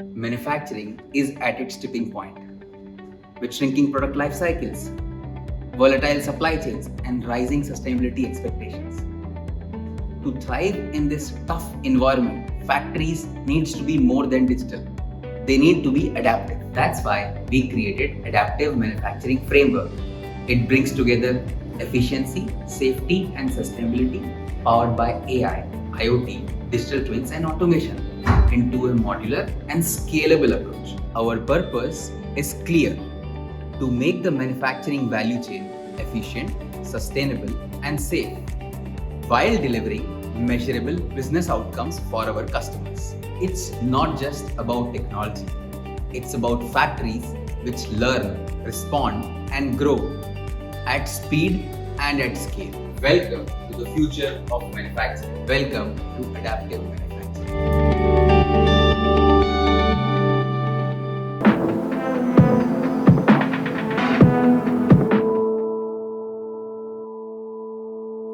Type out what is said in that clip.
Manufacturing is at its tipping point, with shrinking product life cycles, volatile supply chains, and rising sustainability expectations. To thrive in this tough environment, factories needs to be more than digital. They need to be adaptive. That's why we created Adaptive Manufacturing Framework. It brings together efficiency, safety, and sustainability powered by AI, IoT, digital twins, and automation into a modular and scalable approach. Our purpose is clear: to make the manufacturing value chain efficient, sustainable, and safe while delivering measurable business outcomes for our customers. It's not just about technology, it's about factories which learn, respond, and grow at speed and at scale. Welcome to the future of manufacturing. Welcome to Adaptive Manufacturing.